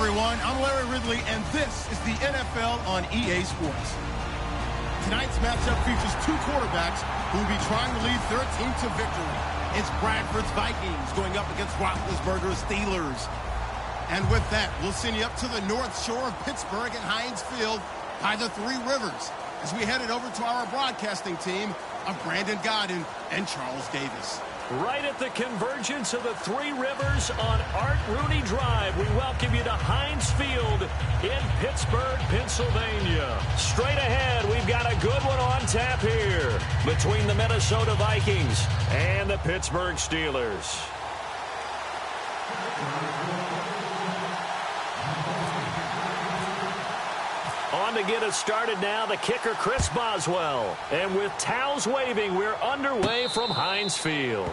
everyone. I'm Larry Ridley, and this is the NFL on EA Sports. Tonight's matchup features two quarterbacks who will be trying to lead their team to victory. It's Bradford's Vikings going up against Roethlisberger's Steelers. And with that, we'll send you up to the north shore of Pittsburgh at Heinz Field by the Three Rivers as we headed over to our broadcasting team of Brandon Godden and Charles Davis. Right at the convergence of the Three Rivers on Art Rooney Drive, we welcome you to Heinz Field in Pittsburgh, Pennsylvania. Straight ahead, we've got a good one on tap here between the Minnesota Vikings and the Pittsburgh Steelers. On to get us started now, the kicker, Chris Boswell. And with towels waving, we're underway from Heinz Field.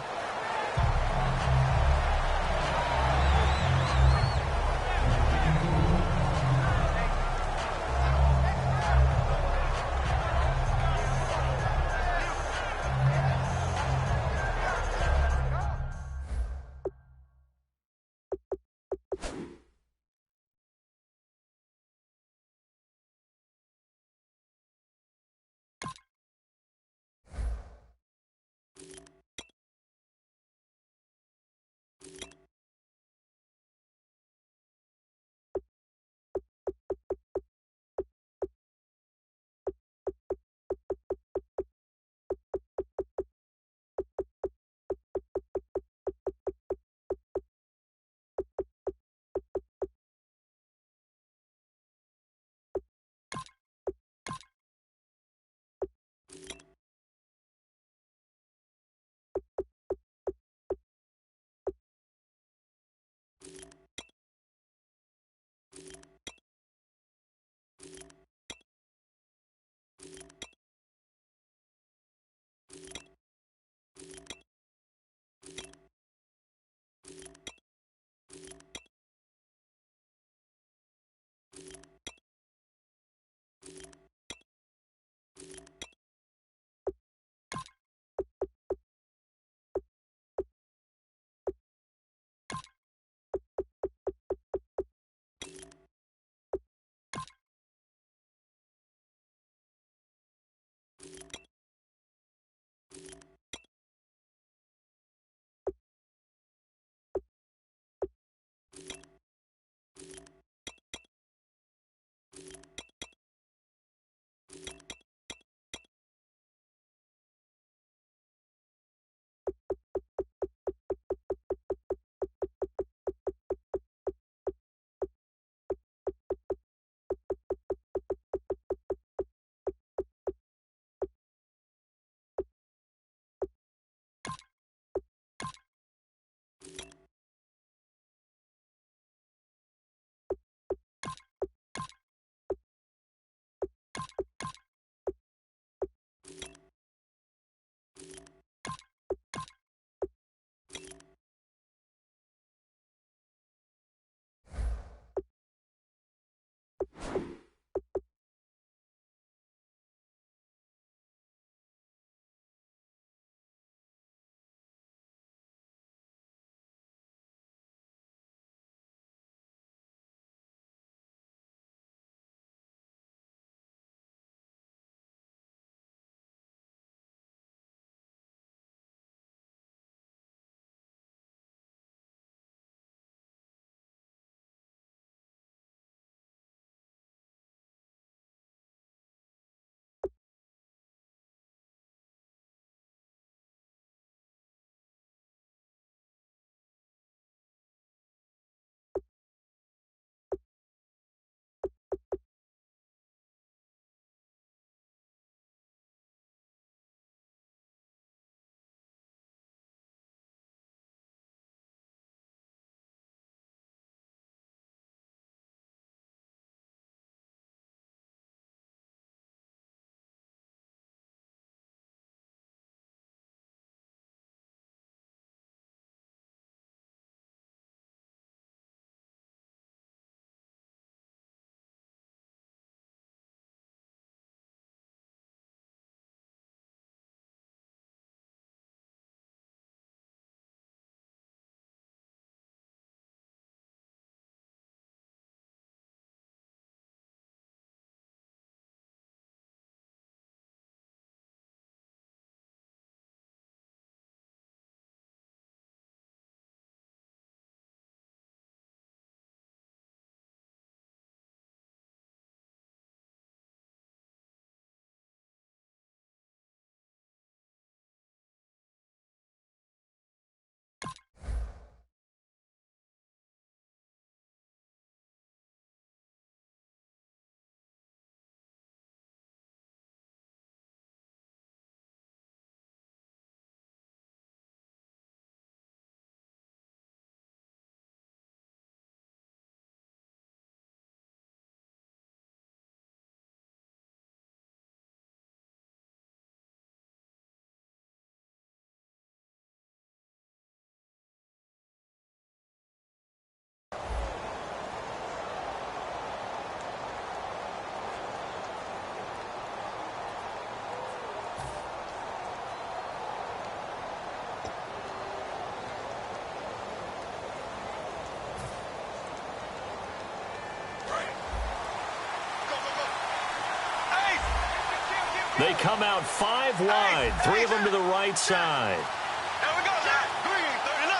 they come out 5 wide. 3 of them to the right side. There we go, Jack. Green, 39.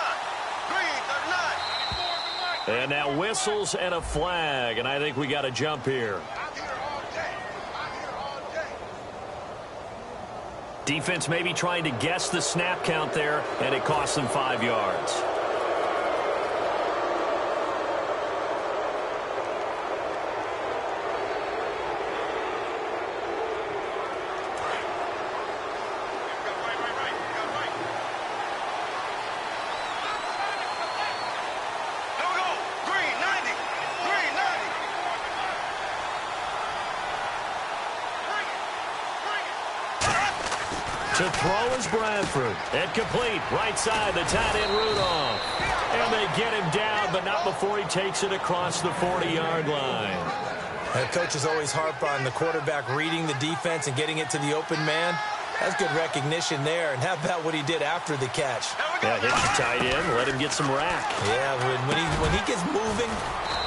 Green, 39. And now whistles and a flag, and I think we got a jump here. Defense maybe trying to guess the snap count there, and it costs them 5 yards. To throw is Bradford. Incomplete. Right side, the tight end Rudolph. And they get him down, but not before he takes it across the 40-yard line. The coaches always harp on the quarterback reading the defense and getting it to the open man. That's good recognition there. And how about what he did after the catch? Yeah, hit your tight end, let him get some rack. Yeah, when he gets moving,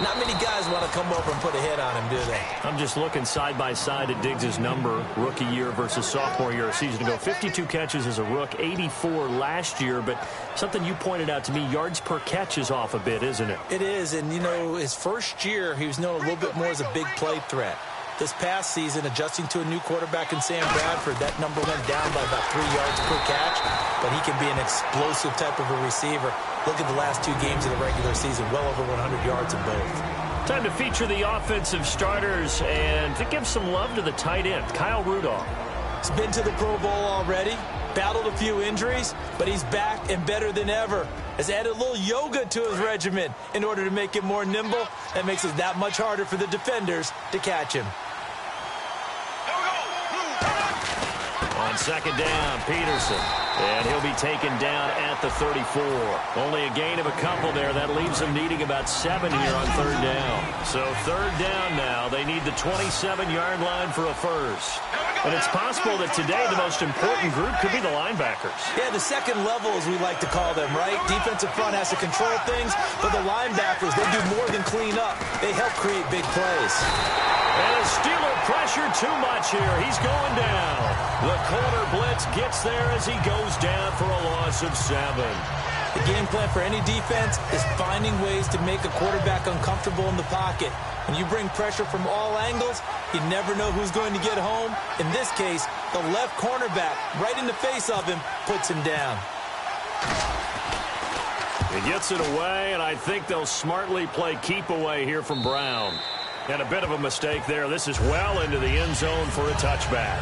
not many guys want to come over and put a hit on him, do they? I'm just looking side by side at Diggs' number, rookie year versus sophomore year a season ago. 52 catches as a rook, 84 last year. But something you pointed out to me, yards per catch is off a bit, isn't it? It is, and you know, his first year, he was known a little bit more as a big play threat. This past season, adjusting to a new quarterback in Sam Bradford, that number went down by about 3 yards per catch, but he can be an explosive type of a receiver. Look at the last 2 games of the regular season, well over 100 yards in both. Time to feature the offensive starters and to give some love to the tight end, Kyle Rudolph. He's been to the Pro Bowl already, battled a few injuries, but he's back and better than ever. Has added a little yoga to his regimen in order to make him more nimble. That makes it that much harder for the defenders to catch him. On second down, Peterson. And he'll be taken down at the 34. Only a gain of a couple there. That leaves them needing about 7 here on third down. So third down now. They need the 27-yard line for a first. And it's possible that today the most important group could be the linebackers. Yeah, the second level, as we like to call them, right? Defensive front has to control things, but the linebackers, they do more than clean up. They help create big plays. And a Steeler pressure too much here. He's going down. The corner blitz gets there as he goes down for a loss of 7. The game plan for any defense is finding ways to make a quarterback uncomfortable in the pocket. When you bring pressure from all angles, you never know who's going to get home. In this case, the left cornerback, right in the face of him, puts him down. He gets it away, and I think they'll smartly play keep away here from Brown. And a bit of a mistake there. This is well into the end zone for a touchback.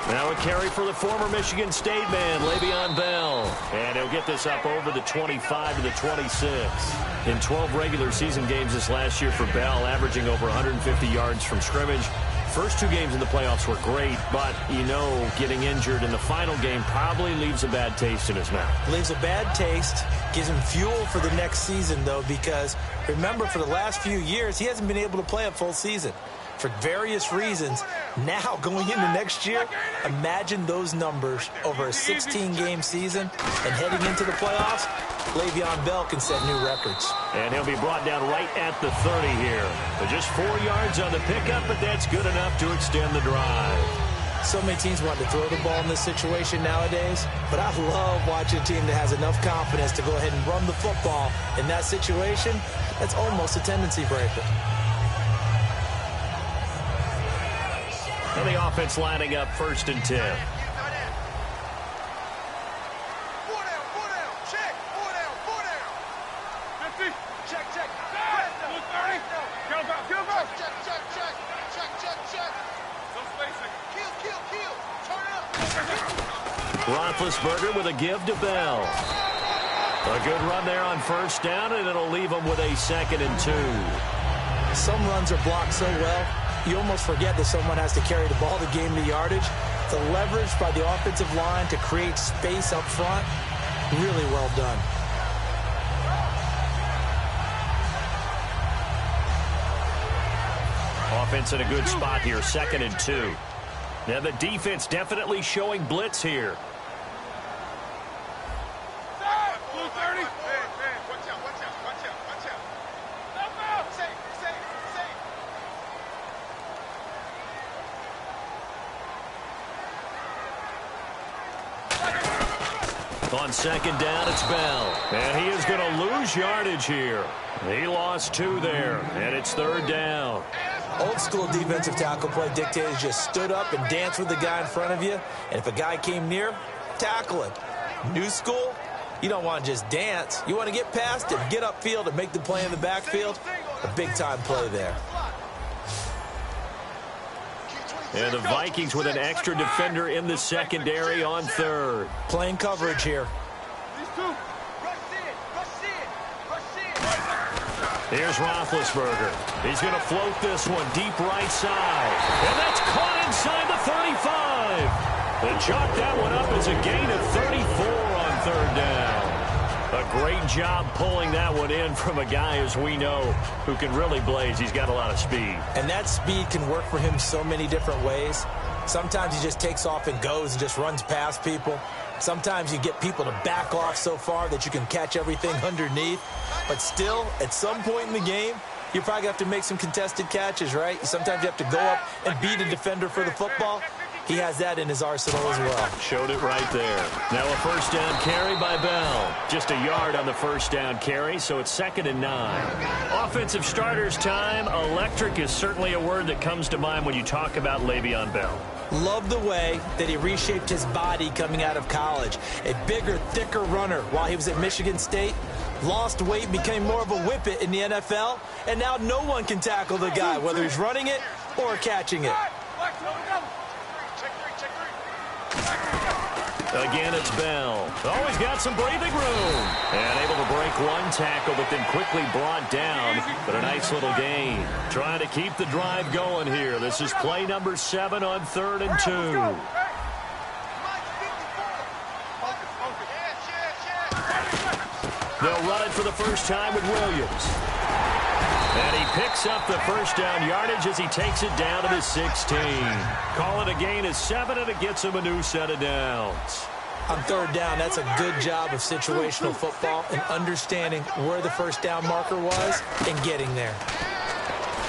Now a carry for the former Michigan State man, Le'Veon Bell. And he'll get this up over the 25 to the 26. In 12 regular season games this last year for Bell, averaging over 150 yards from scrimmage. First 2 games in the playoffs were great, but, you know, getting injured in the final game probably leaves a bad taste in his mouth. Leaves a bad taste, gives him fuel for the next season, though, because, remember, for the last few years, he hasn't been able to play a full season. For various reasons. Now, going into next year, imagine those numbers over a 16-game season and heading into the playoffs. Le'Veon Bell can set new records. And he'll be brought down right at the 30 here. So just 4 yards on the pickup, but that's good enough to extend the drive. So many teams want to throw the ball in this situation nowadays, but I love watching a team that has enough confidence to go ahead and run the football. In that situation, that's almost a tendency breaker. And the offense lining up 1st and 10. Roethlisberger with a give to Bell. A good run there on 1st down, and it'll leave him with a 2nd and 2. Some runs are blocked so well, you almost forget that someone has to carry the ball to gain the yardage. The leverage by the offensive line to create space up front, Really well done. Offense in a good spot here, 2nd and 2. Now the defense definitely showing blitz here. On 2nd down, it's Bell. And he is going to lose yardage here. He lost 2 there, and it's 3rd down. Old school defensive tackle play dictated just stood up and danced with the guy in front of you. And if a guy came near, tackle him. New school, you don't want to just dance. You want to get past him, get upfield, and make the play in the backfield. A big-time play there. And the Vikings with an extra defender in the secondary on 3rd. Playing coverage here. Here's Roethlisberger. He's going to float this one deep right side. And that's caught inside the 35. They chalk that one up as a gain of 34 on 3rd down. A great job pulling that one in from a guy, as we know, who can really blaze. He's got a lot of speed. And that speed can work for him so many different ways. Sometimes he just takes off and goes and just runs past people. Sometimes you get people to back off so far that you can catch everything underneath. But still, at some point in the game, you probably have to make some contested catches, right? Sometimes you have to go up and beat a defender for the football. He has that in his arsenal as well. Showed it right there. Now a 1st down carry by Bell. Just a yard on the 1st down carry, so it's 2nd and 9. Offensive starters time. Electric is certainly a word that comes to mind when you talk about Le'Veon Bell. Love the way that he reshaped his body coming out of college. A bigger, thicker runner while he was at Michigan State. Lost weight, became more of a whippet in the NFL, and now no one can tackle the guy, whether he's running it or catching it. Again, it's Bell. Always got some breathing room. And able to break one tackle, but then quickly brought down. But a nice little gain. Trying to keep the drive going here. This is play number 7 on 3rd and 2. They'll run it for the first time with Williams. And he picks up the 1st down yardage as he takes it down to the 16. Call it a gain of 7, and it gets him a new set of downs. On 3rd down, that's a good job of situational football and understanding where the 1st down marker was and getting there.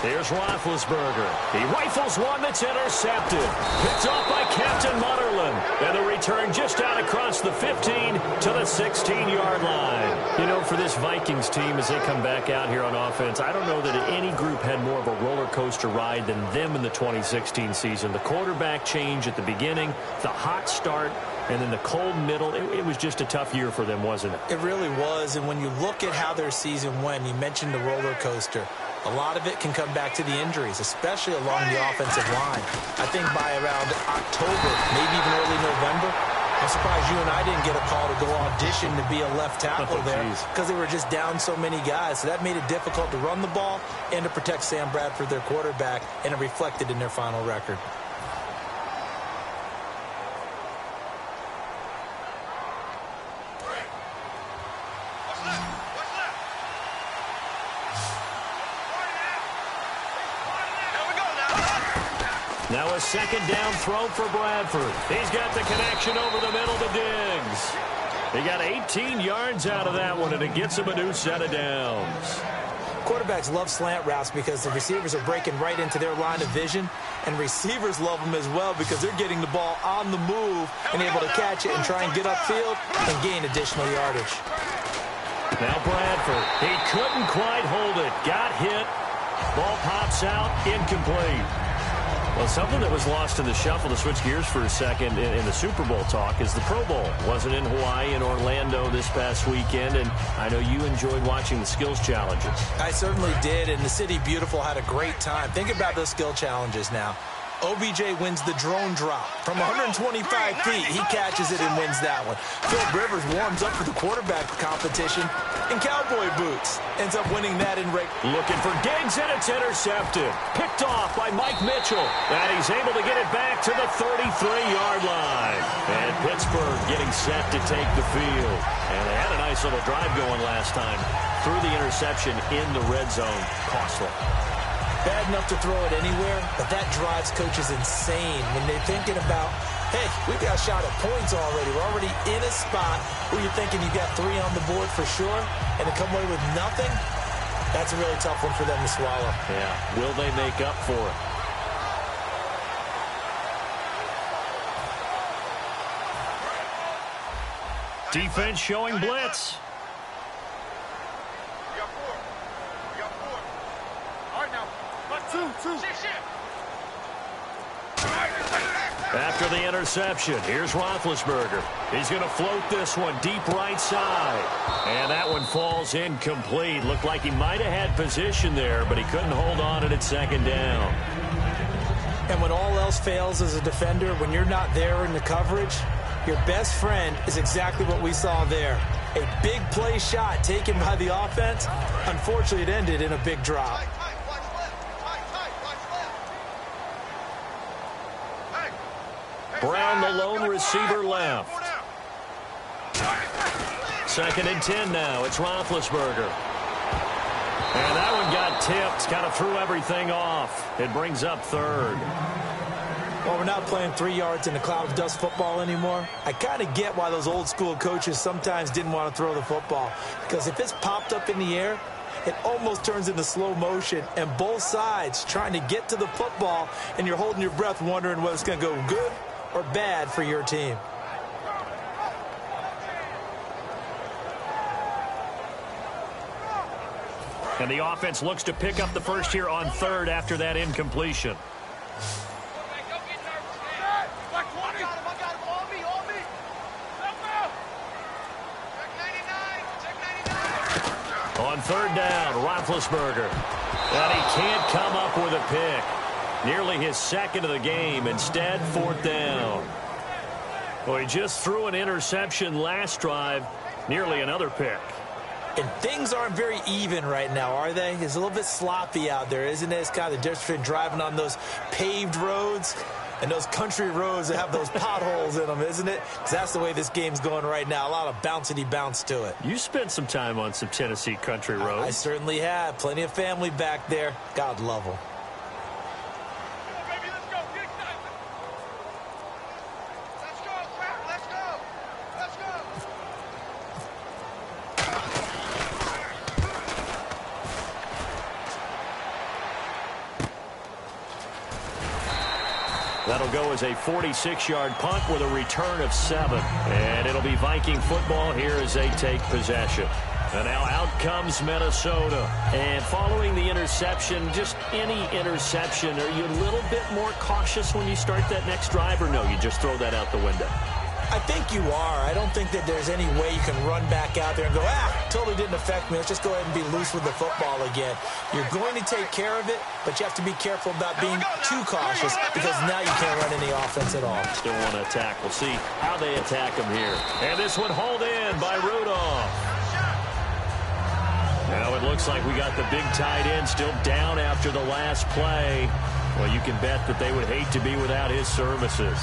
Here's Roethlisberger. He rifles one that's intercepted. Picked off by Captain Mutterland. And the return just out across the 15 to the 16-yard line. You know, for this Vikings team, as they come back out here on offense, I don't know that any group had more of a roller coaster ride than them in the 2016 season. The quarterback change at the beginning, the hot start, and then the cold middle. It was just a tough year for them, wasn't it? It really was. And when you look at how their season went, you mentioned the roller coaster. A lot of it can come back to the injuries, especially along the offensive line. I think by around October, maybe even early November, I'm surprised you and I didn't get a call to go audition to be a left tackle there because they were just down so many guys. So that made it difficult to run the ball and to protect Sam Bradford, their quarterback, and it reflected in their final record. Now a 2nd down throw for Bradford. He's got the connection over the middle to Diggs. He got 18 yards out of that one, and it gets him a new set of downs. Quarterbacks love slant routes because the receivers are breaking right into their line of vision, and receivers love them as well because they're getting the ball on the move and able to catch it and try and get upfield and gain additional yardage. Now Bradford, he couldn't quite hold it. Got hit. Ball pops out, incomplete. Well, something that was lost in the shuffle, to switch gears for a second, in the Super Bowl talk, is the Pro Bowl. Wasn't in Hawaii and Orlando this past weekend, and I know you enjoyed watching the skills challenges. I certainly did, and the City Beautiful had a great time. Think about those skill challenges now. OBJ wins the drone drop. From 125 feet, he catches it and wins that one. Phil Rivers warms up for the quarterback competition in cowboy boots. Ends up winning that in looking for Diggs, and it's intercepted. Picked off by Mike Mitchell. And he's able to get it back to the 33-yard line. And Pittsburgh getting set to take the field. And they had a nice little drive going last time. Through the interception in the red zone. Costly. Bad enough to throw it anywhere, but that drives coaches insane when they're thinking about, hey, we've got a shot at points already. We're already in a spot where you're thinking you got 3 on the board for sure, and to come away with nothing, that's a really tough one for them to swallow. Yeah, will they make up for it? Defense showing blitz. After the interception, here's Roethlisberger. He's going to float this one deep right side. And that one falls incomplete. Looked like he might have had position there, but he couldn't hold on at second down. And when all else fails as a defender, when you're not there in the coverage, your best friend is exactly what we saw there. A big play shot taken by the offense. Unfortunately, it ended in a big drop. Brown, the lone receiver, left. 2nd and 10 now. It's Roethlisberger. And that one got tipped. Kind of threw everything off. It brings up 3rd. Well, we're not playing 3 yards in a cloud of dust football anymore. I kind of get why those old school coaches sometimes didn't want to throw the football. Because if it's popped up in the air, it almost turns into slow motion, and both sides trying to get to the football, and you're holding your breath wondering whether it's going to go good or bad for your team. And the offense looks to pick up the first here on 3rd after that incompletion. On 3rd down, Roethlisberger. And he can't come up with a pick. Nearly his 2nd of the game. Instead, 4th down. Well, he just threw an interception last drive. Nearly another pick. And things aren't very even right now, are they? It's a little bit sloppy out there, isn't it? It's kind of the difference between driving on those paved roads and those country roads that have those potholes in them, isn't it? Because that's the way this game's going right now. A lot of bouncy bounce to it. You spent some time on some Tennessee country roads. I certainly have. Plenty of family back there. God love them. That'll go as a 46-yard punt with a return of 7. And it'll be Viking football here as they take possession. And now out comes Minnesota. And following the interception, just any interception, are you a little bit more cautious when you start that next drive, or no, you just throw that out the window? I think you are. I don't think that there's any way you can run back out there and go, totally didn't affect me. Let's just go ahead and be loose with the football again. You're going to take care of it, but you have to be careful about being too cautious because now you can't run any offense at all. Still want to attack. We'll see how they attack him here. And this one hauled in by Rudolph. Now it looks like we got the big tight end still down after the last play. Well, you can bet that they would hate to be without his services.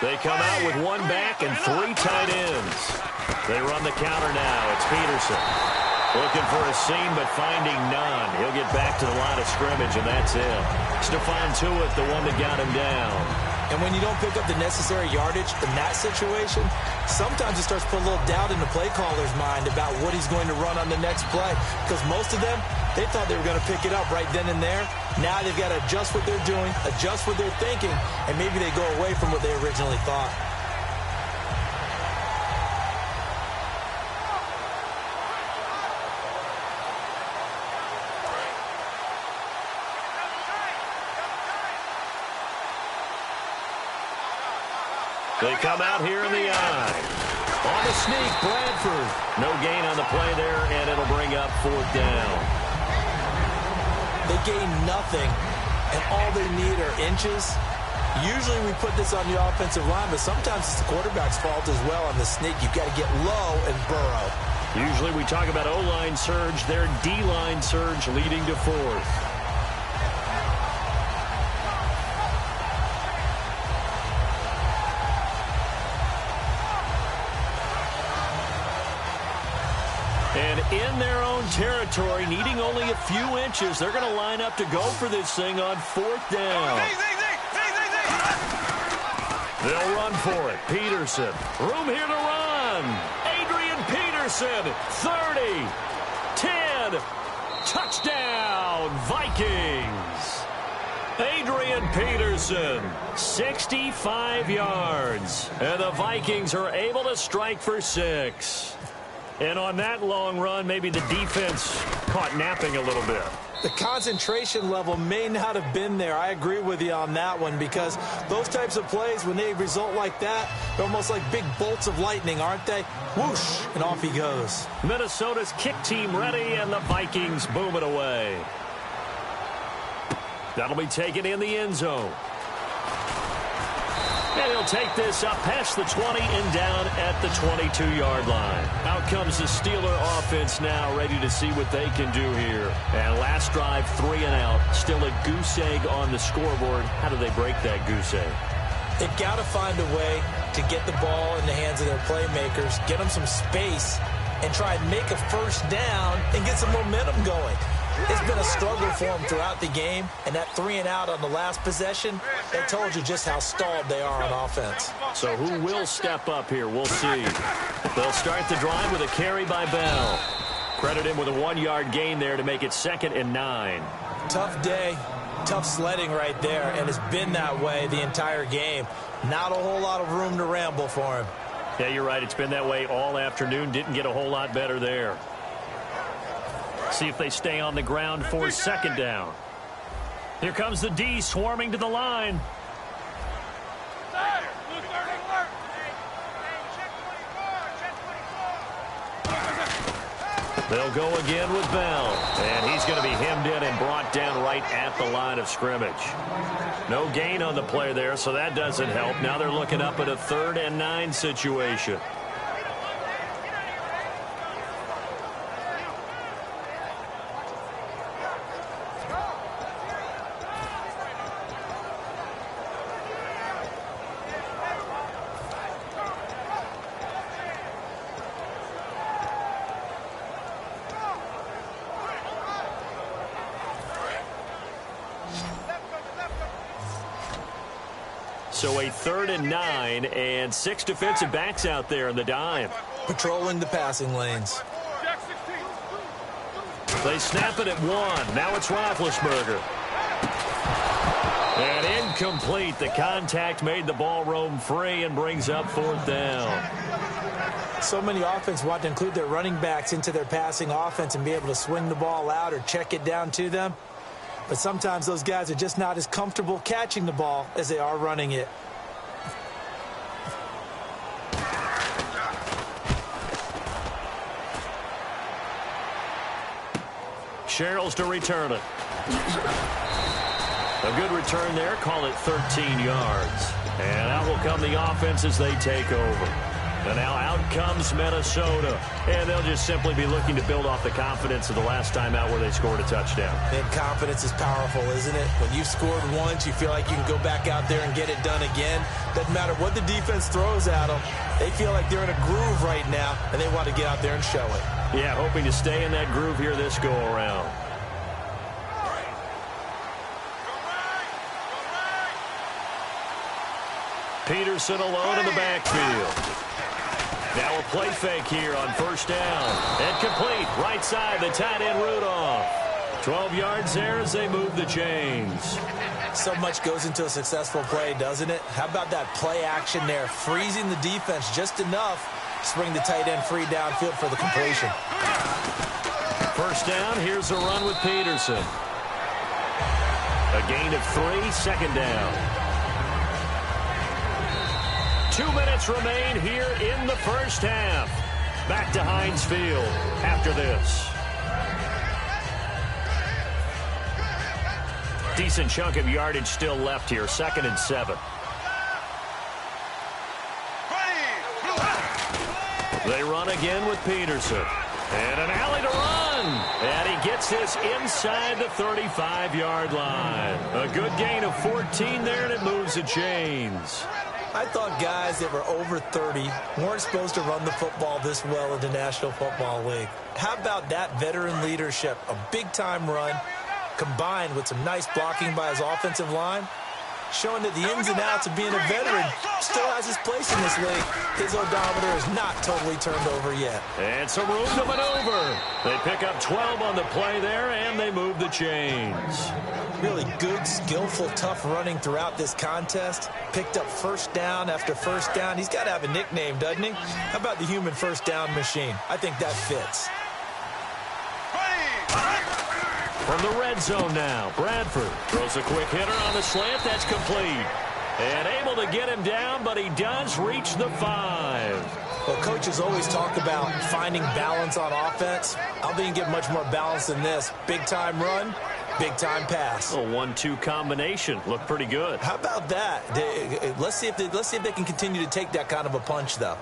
They come out with 1 back and 3 tight ends. They run the counter now. It's Peterson. Looking for a seam, but finding none. He'll get back to the line of scrimmage, and that's it. Stephon Tuitt, the one that got him down. And when you don't pick up the necessary yardage in that situation, sometimes it starts to put a little doubt in the play caller's mind about what he's going to run on the next play. Because most of them, they thought they were going to pick it up right then and there. Now they've got to adjust what they're doing, adjust what they're thinking, and maybe they go away from what they originally thought. They come out here in the eye. On the sneak, Bradford. No gain on the play there, and it'll bring up 4th down. They gain nothing, and all they need are inches. Usually we put this on the offensive line, but sometimes it's the quarterback's fault as well on the sneak. You've got to get low and burrow. Usually we talk about O-line surge, their D-line surge leading to 4th. And in their own territory, needing only a few inches, they're going to line up to go for this thing on 4th down. They'll run for it. Peterson. Room here to run. Adrian Peterson. 30. 10. Touchdown, Vikings. Adrian Peterson. 65 yards. And the Vikings are able to strike for 6. And on that long run, maybe the defense caught napping a little bit. The concentration level may not have been there. I agree with you on that one, because those types of plays, when they result like that, they're almost like big bolts of lightning, aren't they? Whoosh, and off he goes. Minnesota's kick team ready, and the Vikings boom it away. That'll be taken in the end zone. And he'll take this up past the 20 and down at the 22-yard line. Out comes the Steeler offense now, ready to see what they can do here. And last drive, 3 and out. Still a goose egg on the scoreboard. How do they break that goose egg? They've got to find a way to get the ball in the hands of their playmakers, get them some space, and try and make a first down and get some momentum going. It's been a struggle for them throughout the game, and that 3 and out on the last possession, that told you just how stalled they are on offense. So who will step up here? We'll see. They'll start the drive with a carry by Bell. Credit him with a 1-yard gain there to make it 2nd and 9. Tough day, tough sledding right there, and it's been that way the entire game. Not a whole lot of room to ramble for him. Yeah, you're right. It's been that way all afternoon. Didn't get a whole lot better there. See if they stay on the ground for 2nd down. Here comes the D swarming to the line. They'll go again with Bell. And he's going to be hemmed in and brought down right at the line of scrimmage. No gain on the play there, so that doesn't help. Now they're looking up at a 3rd and 9 situation. So a 3rd and 9 and 6 defensive backs out there in the dime. Patrolling the passing lanes. They snap it at 1. Now it's Roethlisberger. And incomplete. The contact made the ball roam free and brings up 4th down. So many offense want to include their running backs into their passing offense and be able to swing the ball out or check it down to them. But sometimes those guys are just not as comfortable catching the ball as they are running it. Sherrills to return it. A good return there. Call it 13 yards. And out will come the offense as they take over. And now out comes Minnesota. And they'll just simply be looking to build off the confidence of the last time out where they scored a touchdown. And confidence is powerful, isn't it? When you've scored once, you feel like you can go back out there and get it done again. Doesn't matter what the defense throws at them. They feel like they're in a groove right now, and they want to get out there and show it. Yeah, hoping to stay in that groove here this go-around. Peterson alone in the backfield. Now a play fake here on 1st down. And complete. Right side, the tight end Rudolph. 12 yards there as they move the chains. So much goes into a successful play, doesn't it? How about that play action there? Freezing the defense just enough to bring the tight end free downfield for the completion. 1st down. Here's a run with Peterson. A gain of 3, 2nd down. 2 minutes remain here in the first half. Back to Heinz Field after this. Decent chunk of yardage still left here. 2nd and 7. They run again with Peterson. And an alley to run. And he gets this inside the 35-yard line. A good gain of 14 there, and it moves the chains. I thought guys that were over 30 weren't supposed to run the football this well in the National Football League. How about that veteran leadership? A big-time run combined with some nice blocking by his offensive line, showing that the ins and outs of being a veteran still has his place in this league. His odometer is not totally turned over yet. And some room to maneuver. They pick up 12 on the play there, and they move the chains. Really good, skillful, tough running throughout this contest. Picked up first down after first down. He's got to have a nickname, doesn't he? How about the human first down machine? I think that fits. From the red zone now, Bradford throws a quick hitter on the slant. That's complete. And able to get him down, but he does reach the 5. Well, coaches always talk about finding balance on offense. I don't think you get much more balance than this. Big-time run, big-time pass. A 1-2 combination. Looked pretty good. How about that? Let's see if they can continue to take that kind of a punch, though.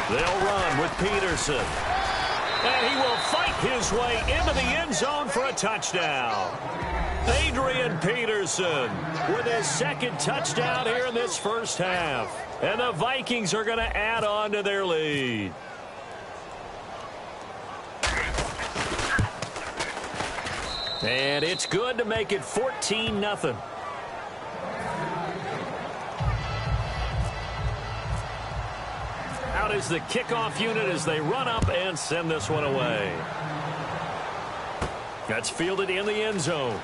They'll run with Peterson. And he will fight his way into the end zone for a touchdown. Adrian Peterson with his 2nd touchdown here in this first half. And the Vikings are going to add on to their lead. And it's good to make it 14-0. Out is the kickoff unit as they run up and send this one away. That's fielded in the end zone.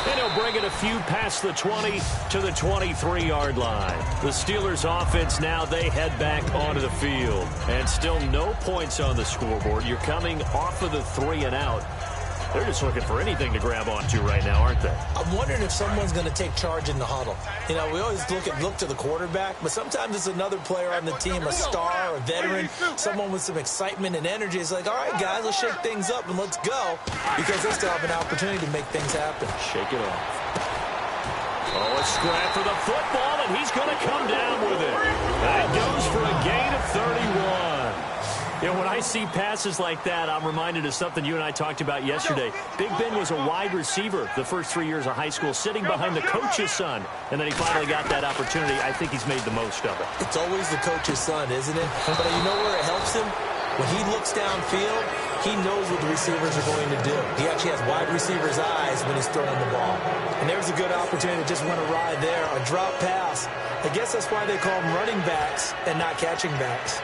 And he'll bring it a few past the 20 to the 23-yard line. The Steelers offense now, they head back onto the field. And still no points on the scoreboard. You're coming off of the 3 and out. They're just looking for anything to grab onto right now, aren't they? I'm wondering if someone's going to take charge in the huddle. You know, we always look to the quarterback, but sometimes it's another player on the team, a star, a veteran, someone with some excitement and energy. It's like, all right, guys, let's shake things up and let's go, because they still have an opportunity to make things happen. Shake it off. Oh, a scrap for the football, and he's going to come down with it. That goes for a gain of 31. You know, when I see passes like that, I'm reminded of something you and I talked about yesterday. Big Ben was a wide receiver the first 3 years of high school, sitting behind the coach's son. And then he finally got that opportunity. I think he's made the most of it. It's always the coach's son, isn't it? But you know where it helps him? When he looks downfield, he knows what the receivers are going to do. He actually has wide receivers' eyes when he's throwing the ball. And there's a good opportunity that just went awry there. A drop pass. I guess that's why they call them running backs and not catching backs.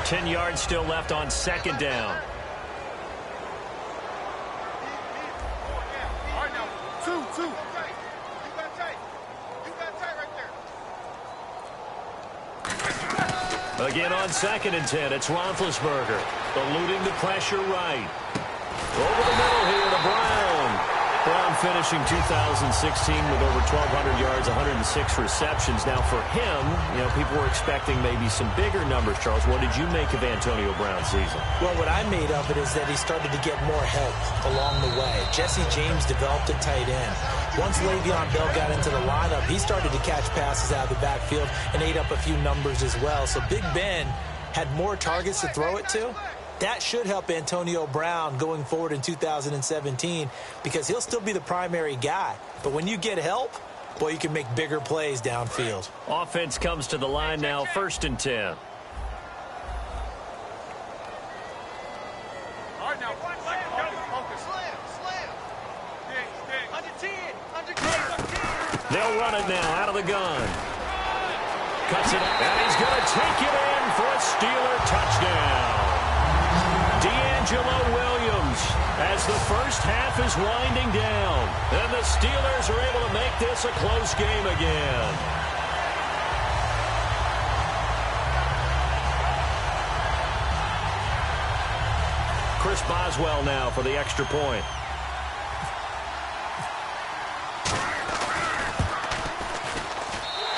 10 yards still left on 2nd down. Again on 2nd and 10, it's Roethlisberger, eluding the pressure right. Over the middle here to Brown. Brown finishing 2016 with over 1,200 yards, 106 receptions. Now for him, you know, people were expecting maybe some bigger numbers, Charles. What did you make of Antonio Brown's season? Well, what I made of it is that he started to get more help along the way. Jesse James developed a tight end. Once Le'Veon Bell got into the lineup, he started to catch passes out of the backfield and ate up a few numbers as well. So Big Ben had more targets to throw it to. That should help Antonio Brown going forward in 2017 because he'll still be the primary guy. But when you get help, boy, you can make bigger plays downfield. Offense comes to the line now, 1st and 10. They'll run it now out of the gun. Cuts it up, and he's going to take it in for a Steeler touchdown. D'Angelo Williams as the first half is winding down. And the Steelers are able to make this a close game again. Chris Boswell now for the extra point.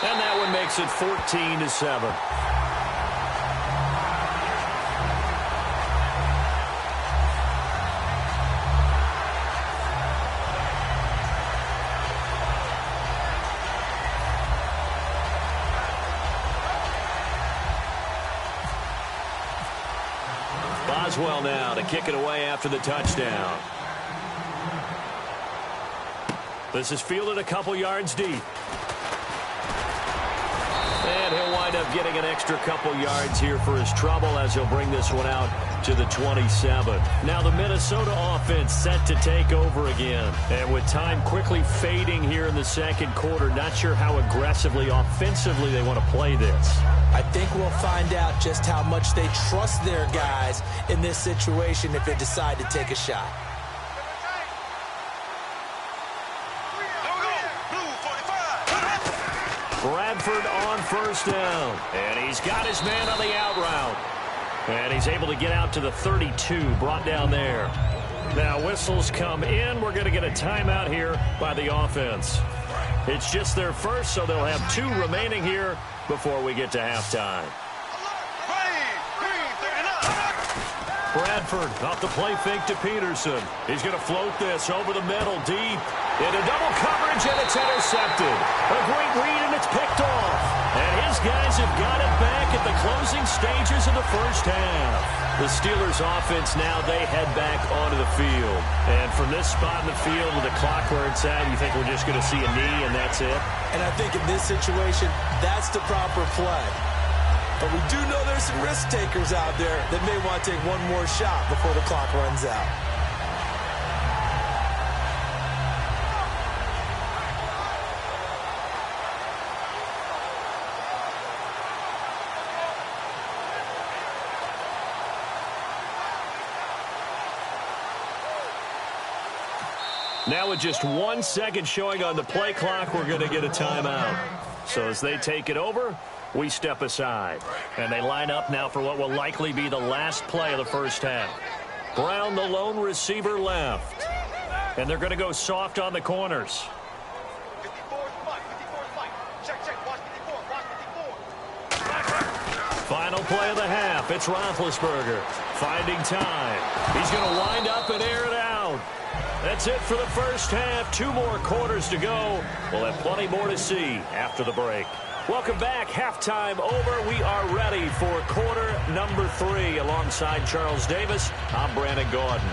And that one makes it 14-7. Boswell now to kick it away after the touchdown. This is fielded a couple yards deep. And he'll wind up getting an extra couple yards here for his trouble as he'll bring this one out to the 27. Now the Minnesota offense set to take over again. And with time quickly fading here in the second quarter, not sure how aggressively, offensively they want to play this. I think we'll find out just how much they trust their guys in this situation if they decide to take a shot. Bradford on first down. And he's got his man on the out route. And he's able to get out to the 32, brought down there. Now whistles come in. We're going to get a timeout here by the offense. It's just their first, so they'll have 2 remaining here before we get to halftime. Bradford off the play fake to Peterson. He's going to float this over the middle deep. Into double coverage, and it's intercepted. A great read, and it's picked off. And his guys have got it back at the closing stages of the first half. The Steelers offense now, they head back onto the field. And from this spot in the field with the clock where it's at, you think we're just going to see a knee and that's it? And I think in this situation, that's the proper play. But we do know there's some risk takers out there that may want to take one more shot before the clock runs out. Now with just 1 second showing on the play clock, we're going to get a timeout. So as they take it over, we step aside. And they line up now for what will likely be the last play of the first half. Brown, the lone receiver, left. And they're going to go soft on the corners. Final play of the half. It's Roethlisberger finding time. He's going to wind up and air it out. That's it for the first half. 2 more quarters to go. We'll have plenty more to see after the break. Welcome back. Halftime over. We are ready for quarter number 3. Alongside Charles Davis, I'm Brandon Gordon.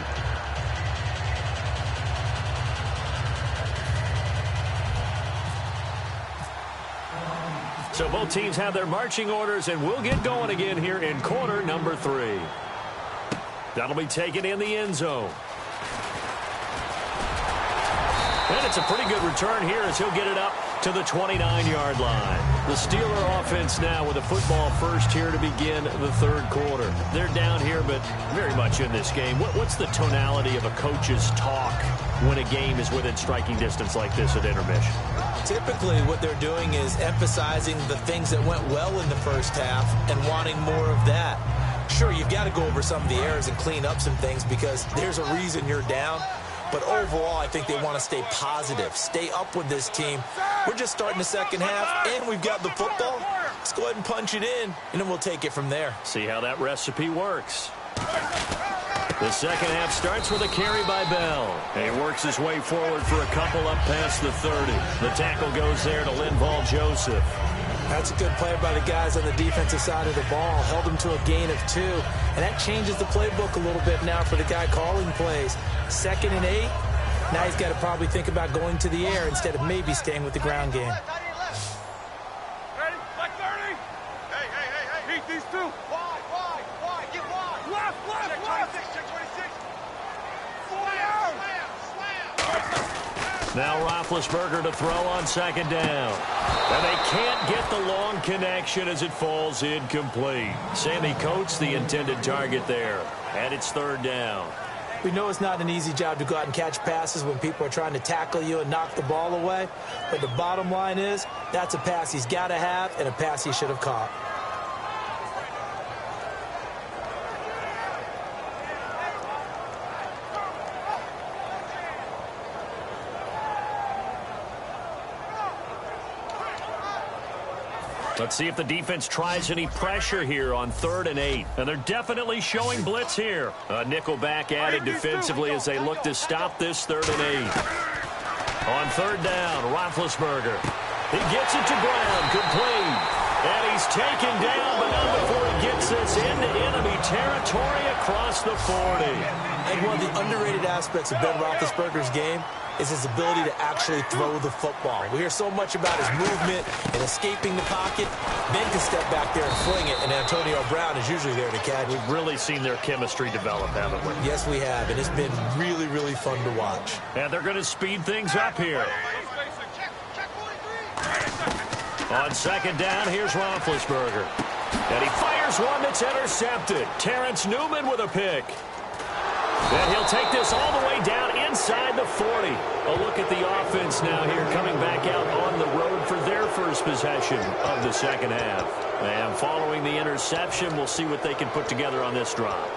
So both teams have their marching orders, and we'll get going again here in quarter number 3. That'll be taken in the end zone. And it's a pretty good return here as he'll get it up to the 29-yard line. The Steeler offense now with a football first here to begin the third quarter. They're down here, but very much in this game. What's the tonality of a coach's talk when a game is within striking distance like this at intermission? Typically, what they're doing is emphasizing the things that went well in the first half and wanting more of that. Sure, you've got to go over some of the errors and clean up some things because there's a reason you're down. But overall, I think they want to stay positive, stay up with this team. We're just starting the second half, and we've got the football. Let's go ahead and punch it in, and then we'll take it from there. See how that recipe works. The second half starts with a carry by Bell. And he works his way forward for a couple up past the 30. The tackle goes there to Linval Joseph. That's a good play by the guys on the defensive side of the ball. Held them to a gain of 2. And that changes the playbook a little bit now for the guy calling plays. 2nd and 8. Now he's got to probably think about going to the air instead of maybe staying with the ground game. Ready? Like 30. Hey. Beat these 2. Wide. Get wide. Left. Check 26. Slam. Now Roethlisberger to throw on second down. And they can't get the long connection as it falls incomplete. Sammy Coates, the intended target there. And it's third down. We know it's not an easy job to go out and catch passes when people are trying to tackle you and knock the ball away. But the bottom line is, that's a pass he's got to have and a pass he should have caught. Let's see if the defense tries any pressure here on 3rd and 8. And they're definitely showing blitz here. A nickel back added defensively as they look to stop this 3rd and 8. On 3rd down, Roethlisberger. He gets it to Brown, complete. And he's taken down, but not before he gets this into enemy territory across the 40. And one of the underrated aspects of Ben Roethlisberger's game is his ability to actually throw the football. We hear so much about his movement and escaping the pocket. Ben can step back there and fling it, and Antonio Brown is usually there to catch. We've really seen their chemistry develop, haven't we? Yes, we have, and it's been really, really fun to watch. And they're going to speed things up here. On 2nd down, here's Roethlisberger. And he fires one that's intercepted. Terrence Newman with a pick. And he'll take this all the way down inside the 40. A look at the offense now here coming back out on the road for their first possession of the second half. And following the interception, we'll see what they can put together on this drive.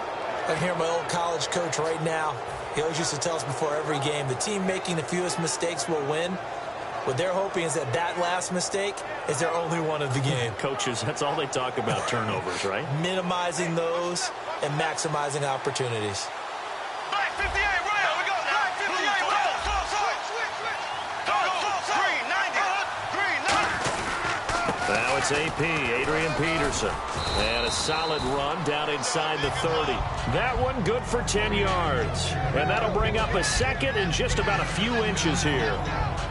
I hear my old college coach right now. He always used to tell us before every game, the team making the fewest mistakes will win. What they're hoping is that last mistake is their only one of the game. Coaches, that's all they talk about, turnovers, right? Minimizing those and maximizing opportunities. Black 58, right? We go. Black 58, right? Go. Now it's AP, Adrian Peterson. And a solid run down inside the 30. That one good for 10 yards. And that'll bring up a 2nd and just about a few inches here.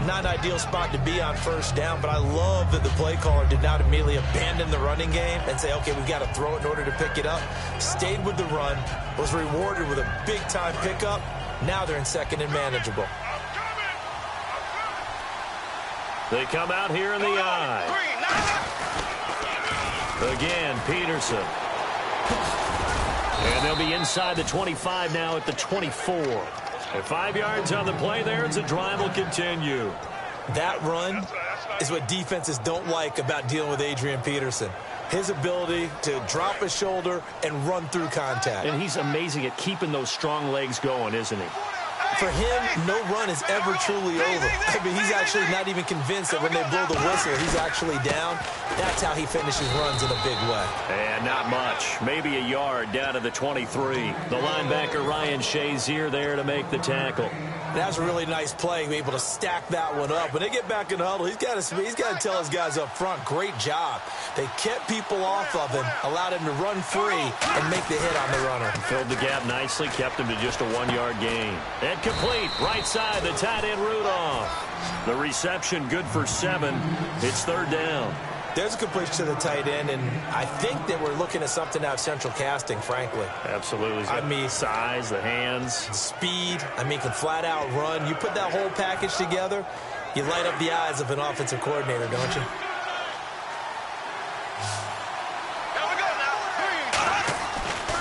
Not an ideal spot to be on 1st down, but I love that the play caller did not immediately abandon the running game and say, okay, we've got to throw it in order to pick it up. Stayed with the run, was rewarded with a big-time pickup. Now they're in 2nd and manageable. They come out here in the eye. Again, Peterson. And they'll be inside the 25 now at the 24. And 5 yards on the play there as the drive will continue. That run is what defenses don't like about dealing with Adrian Peterson. His ability to drop his shoulder and run through contact. And he's amazing at keeping those strong legs going, isn't he? For him, no run is ever truly over. I mean, he's actually not even convinced that when they blow the whistle, he's actually down. That's how he finishes runs in a big way. And not much. Maybe a yard down to the 23. The linebacker, Ryan Shazier, there to make the tackle. That was a really nice play, able to stack that one up. When they get back in the huddle, he's got to tell his guys up front, great job. They kept people off of him, allowed him to run free and make the hit on the runner. Filled the gap nicely, kept him to just a 1-yard gain. And complete, right side, the tight end Rudolph. The reception good for 7. It's 3rd down. There's a completion to the tight end, and I think that we're looking at something out of central casting, frankly. Absolutely. I mean, size, the hands. Speed. I mean, can flat out run. You put that whole package together, you light up the eyes of an offensive coordinator, don't you?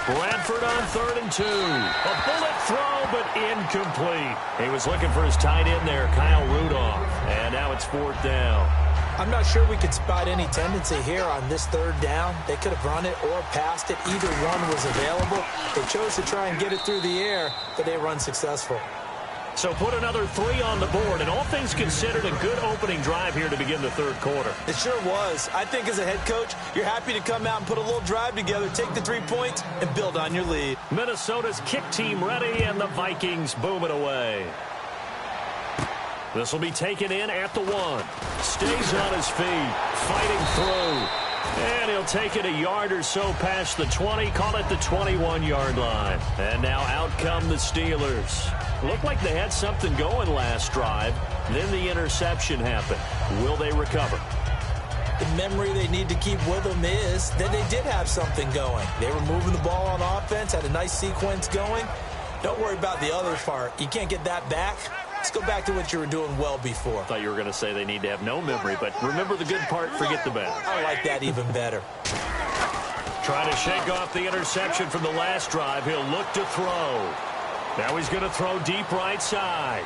Bradford on 3rd and 2. A bullet throw, but incomplete. He was looking for his tight end there, Kyle Rudolph. And now it's 4th down. I'm not sure we could spot any tendency here on this 3rd down. They could have run it or passed it. Either one was available. They chose to try and get it through the air, but they were unsuccessful. So put another 3 on the board, and all things considered, a good opening drive here to begin the 3rd quarter. It sure was. I think as a head coach, you're happy to come out and put a little drive together, take the 3 points, and build on your lead. Minnesota's kick team ready, and the Vikings boom it away. This will be taken in at the 1. Stays on his feet, fighting through. And he'll take it a yard or so past the 20, call it the 21-yard line. And now out come the Steelers. Looked like they had something going last drive. Then the interception happened. Will they recover? The memory they need to keep with them is that they did have something going. They were moving the ball on offense, had a nice sequence going. Don't worry about the other part. You can't get that back. Let's go back to what you were doing well before. I thought you were going to say they need to have no memory, but remember the good part, forget the bad. I like that even better. Trying to shake off the interception from the last drive. He'll look to throw. Now he's going to throw deep right side.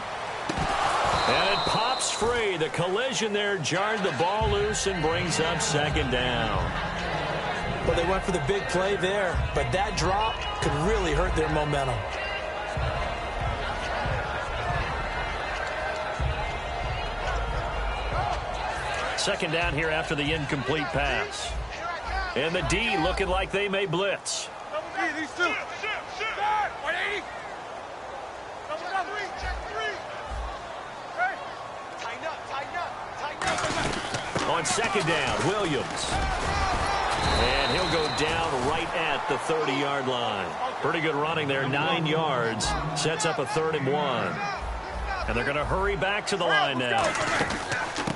And it pops free. The collision there jarred the ball loose and brings up second down. Well, they went for the big play there, but that drop could really hurt their momentum. Second down here after the incomplete pass. And the D looking like they may blitz. These two. On second down, Williams. And he'll go down right at the 30-yard line. Pretty good running there, 9 yards. Sets up a 3rd and 1. And they're going to hurry back to the line now.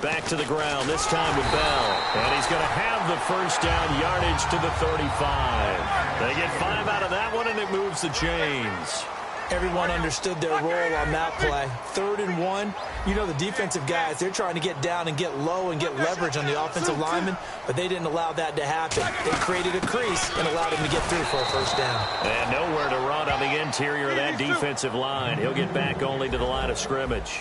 Back to the ground, this time with Bell. And he's going to have the first down yardage to the 35. They get 5 out of that one, and it moves the chains. Everyone understood their role on that play. 3rd and 1. You know the defensive guys, they're trying to get down and get low and get leverage on the offensive lineman, but they didn't allow that to happen. They created a crease and allowed him to get through for a first down. And nowhere to run on the interior of that defensive line. He'll get back only to the line of scrimmage.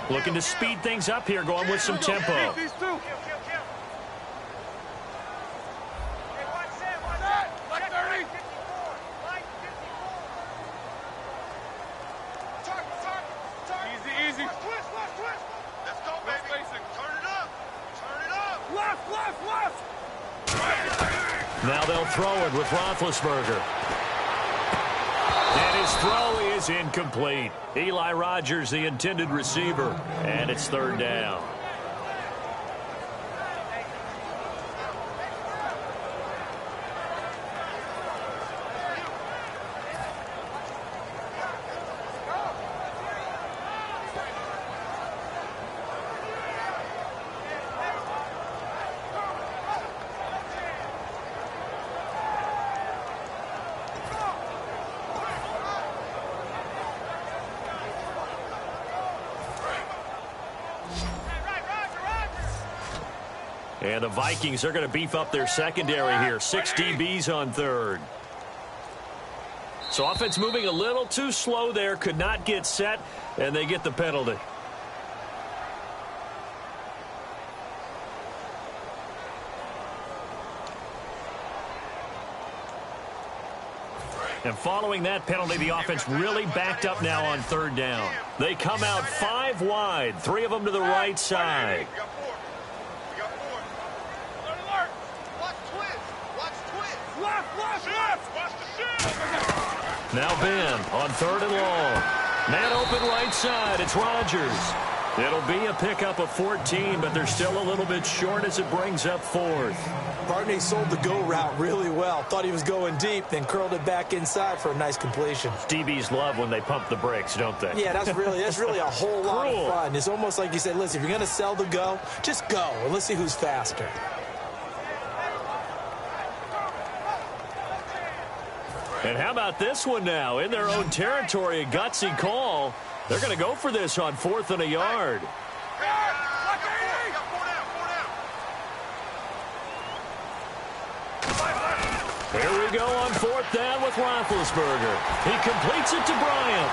Looking to speed things up here, going with some tempo. Now they'll throw it with Roethlisberger. And his throw is incomplete. Eli Rogers, the intended receiver. And it's 3rd down. And the Vikings are going to beef up their secondary here. 6 DBs on 3rd. So offense moving a little too slow there. Could not get set, and they get the penalty. And following that penalty, the offense really backed up now on 3rd down. They come out 5 wide, 3 of them to the right side. Now Ben on 3rd and long. Man open right side. It's Rodgers. It'll be a pickup of 14, but they're still a little bit short as it brings up 4th. Barney sold the go route really well. Thought he was going deep, then curled it back inside for a nice completion. DBs love when they pump the brakes, don't they? Yeah, that's really a whole lot of fun. It's almost like you said, listen, if you're going to sell the go, just go, and let's see who's faster. And how about this one now? In their own territory, a gutsy call. They're going to go for this on 4th and a yard. Here we go on 4th down with Roethlisberger. He completes it to Bryant.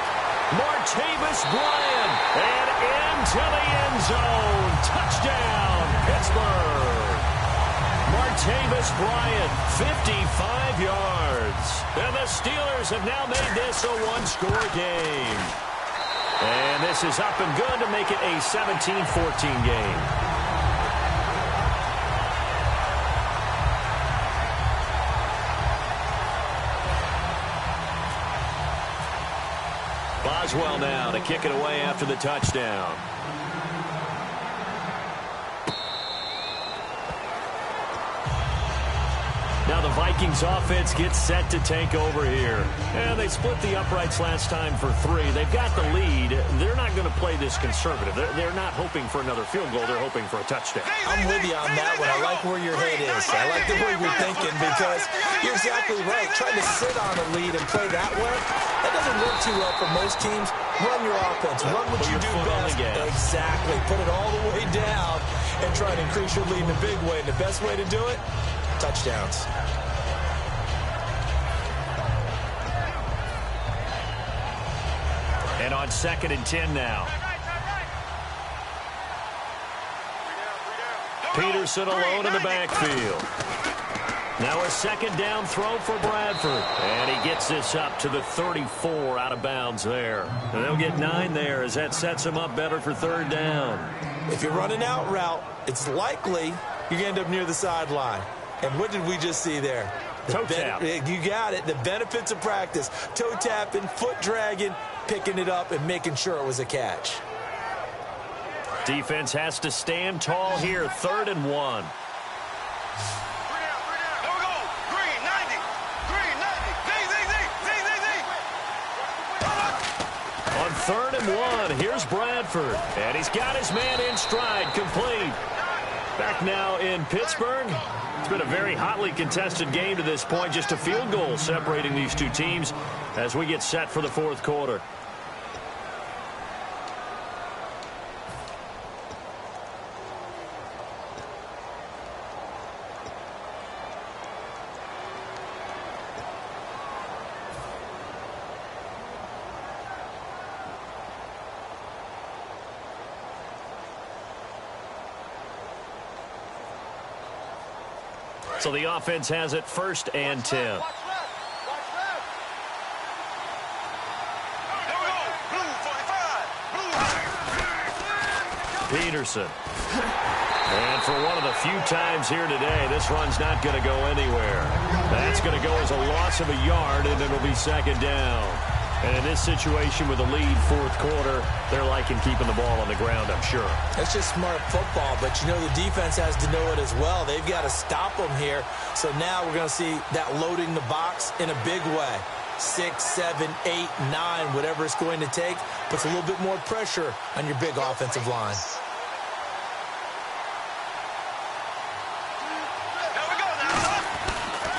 Martavis Bryant. And into the end zone. Touchdown, Pittsburgh. Martavis Bryant, 55 yards. And the Steelers have now made this a one-score game. And this is up and good to make it a 17-14 game. Boswell now to kick it away after the touchdown. Now the Vikings offense gets set to take over here. And they split the uprights last time for 3. They've got the lead. They're not going to play this conservative. They're not hoping for another field goal. They're hoping for a touchdown. I'm with you on that one. I like where your head is. I like the way you're thinking because you're exactly right. Trying to sit on a lead and play that way, that doesn't work too well for most teams. Run your offense. Run what you do best. Exactly. Put it all the way down and try to increase your lead in a big way. And the best way to do it, touchdowns. And on 2nd and 10 now. Peterson alone in the backfield. Now a 2nd down throw for Bradford. And he gets this up to the 34 out of bounds there. And they'll get 9 there as that sets him up better for 3rd down. If you're running out route, it's likely you're going to end up near the sideline. And what did we just see there? Toe tap. You got it. The benefits of practice. Toe tapping, foot dragging, picking it up, and making sure it was a catch. Defense has to stand tall here. 3rd and 1. On 3rd and 1, here's Bradford. And he's got his man in stride, complete. Back now in Pittsburgh. It's been a very hotly contested game to this point. Just a field goal separating these two teams as we get set for the 4th quarter. So the offense has it 1st and 10. Peterson. And for one of the few times here today, this run's not going to go anywhere. That's going to go as a loss of a yard, and it'll be 2nd down. And in this situation with a lead 4th quarter, they're liking keeping the ball on the ground, I'm sure. That's just smart football, but you know the defense has to know it as well. They've got to stop them here. So now we're going to see that loading the box in a big way. 6, 7, 8, 9, whatever it's going to take, puts a little bit more pressure on your big offensive line.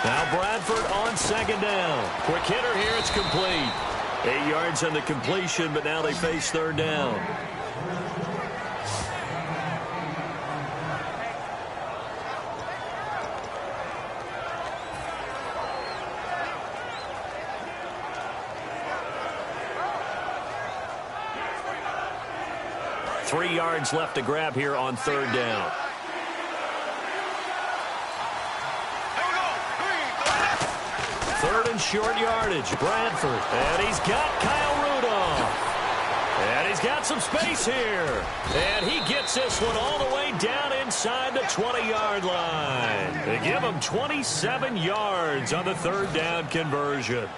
Now Bradford on 2nd down. Quick hitter here, it's complete. 8 yards on the completion, but now they face 3rd down. Three yards left to grab here on 3rd down. Third and short yardage. Bradford. And he's got Kyle Rudolph. And he's got some space here. And he gets this one all the way down inside the 20-yard line. They give him 27 yards on the 3rd down conversion.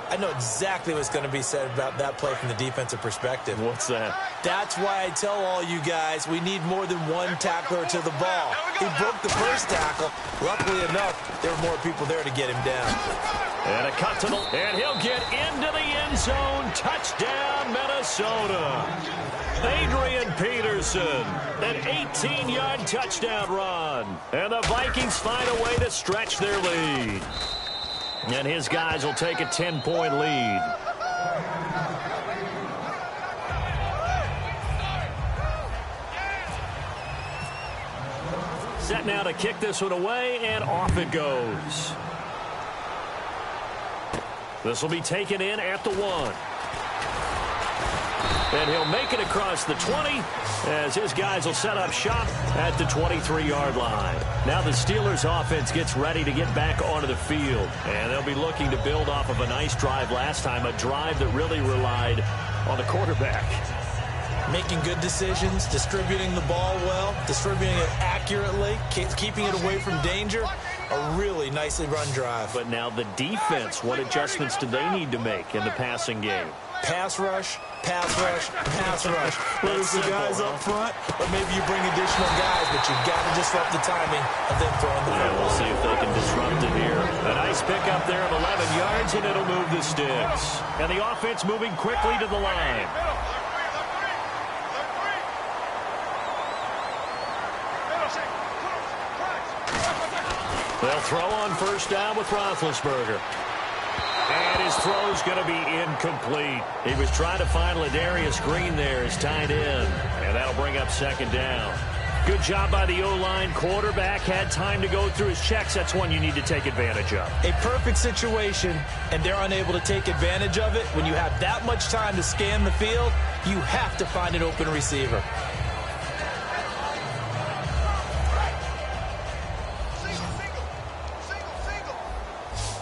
I know exactly what's going to be said about that play from the defensive perspective. What's that? That's why I tell all you guys we need more than one tackler to the ball. He broke the first tackle. Luckily enough, there were more people there to get him down. And a cut to the... And he'll get into the end zone. Touchdown, Minnesota. Adrian Peterson. An 18-yard touchdown run. And the Vikings find a way to stretch their lead. And his guys will take a 10-point lead. Set now to kick this one away, and off it goes. This will be taken in at the 1. And he'll make it across the 20 as his guys will set up shop at the 23-yard line. Now the Steelers offense gets ready to get back onto the field. And they'll be looking to build off of a nice drive last time, a drive that really relied on the quarterback. Making good decisions, distributing the ball well, distributing it accurately, keeping it away from danger. A really nicely run drive. But now the defense, what adjustments do they need to make in the passing game? Pass rush, pass rush, pass rush. Whether it's the guys up front or maybe you bring additional guys, but you've got to disrupt the timing of them throwing the ball. We'll see if they can disrupt it here. A nice pickup there of 11 yards, and it'll move the sticks. And the offense moving quickly to the line. They'll throw on first down with Roethlisberger. And his throw's going to be incomplete. He was trying to find Ladarius Green there as tight end. And that'll bring up 2nd down. Good job by the O-line. Quarterback had time to go through his checks. That's one you need to take advantage of. A perfect situation, and they're unable to take advantage of it. When you have that much time to scan the field, you have to find an open receiver.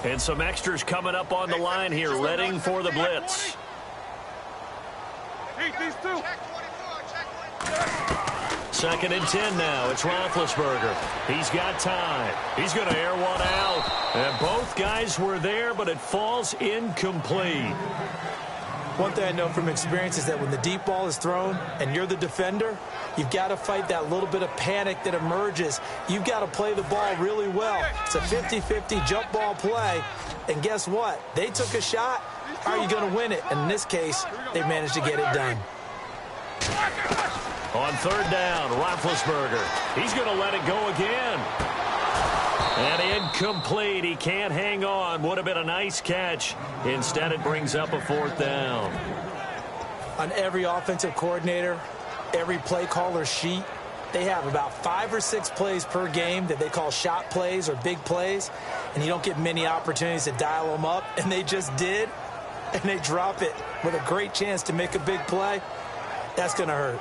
And some extras coming up on the line here, readying for the blitz. These two. Second and 10 now. It's Roethlisberger. He's got time. He's going to air one out. And both guys were there, but it falls incomplete. One thing I know from experience is that when the deep ball is thrown and you're the defender, you've got to fight that little bit of panic that emerges. You've got to play the ball really well. It's a 50-50 jump ball play. And guess what? They took a shot. How are you going to win it? And in this case, they managed to get it done. On third down, Roethlisberger. He's going to let it go again. And incomplete. He can't hang on. Would have been a nice catch. Instead, it brings up a fourth down. On every offensive coordinator, every play caller sheet, they have about 5 or 6 plays per game that they call shot plays or big plays. And you don't get many opportunities to dial them up. And they just did. And they drop it with a great chance to make a big play. That's going to hurt.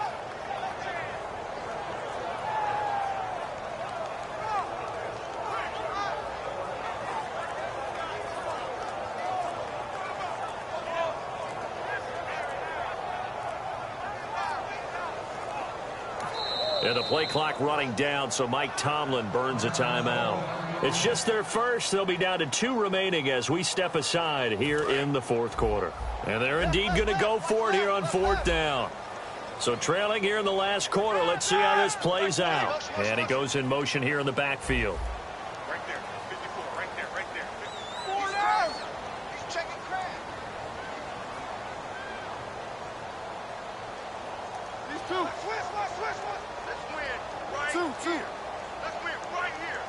And the play clock running down, so Mike Tomlin burns a timeout. It's just their first. They'll be down to 2 remaining as we step aside here in the fourth quarter. And they're indeed going to go for it here on fourth down. So trailing here in the last quarter. Let's see how this plays out. And he goes in motion here in the backfield. Right there. 54. Right there. Right there. 54 now. He's checking crack. These two. Switch. Let's win right here. Let's win right here.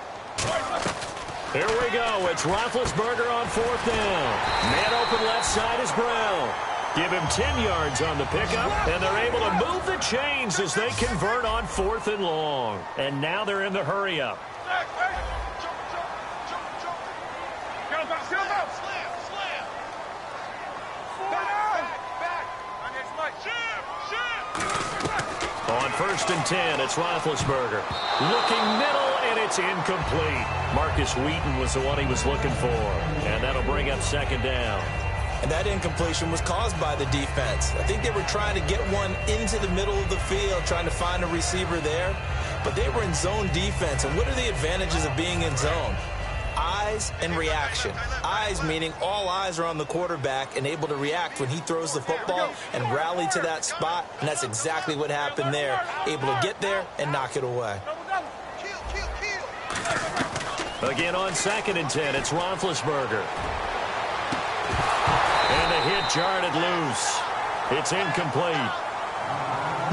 Here we go. It's Roethlisberger on fourth down. Man open left side is Brown. Give him 10 yards on the pickup, and they're able to move the chains as they convert on fourth and long. And now they're in the hurry-up. On first and 10, it's Roethlisberger. Looking middle, and it's incomplete. Marcus Wheaton was the one he was looking for. And that'll bring up second down. And that incompletion was caused by the defense. I think they were trying to get one into the middle of the field, trying to find a receiver there. But they were in zone defense. And what are the advantages of being in zone? Eyes and reaction. Eyes meaning all eyes are on the quarterback and able to react when he throws the football and rally to that spot. And that's exactly what happened there. Able to get there and knock it away. Again on second and 10, it's Roethlisberger. And the hit jarred it loose. It's incomplete.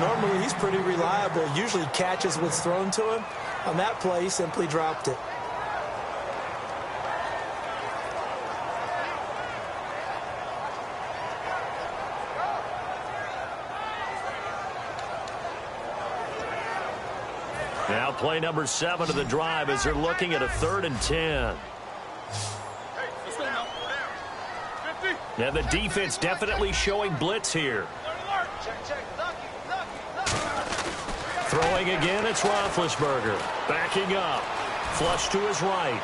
Normally he's pretty reliable. Usually catches what's thrown to him. On that play, he simply dropped it. Now play number 7 of the drive as they're looking at a 3rd and 10. And the defense definitely showing blitz here. Throwing again, it's Roethlisberger. Backing up. Flush to his right.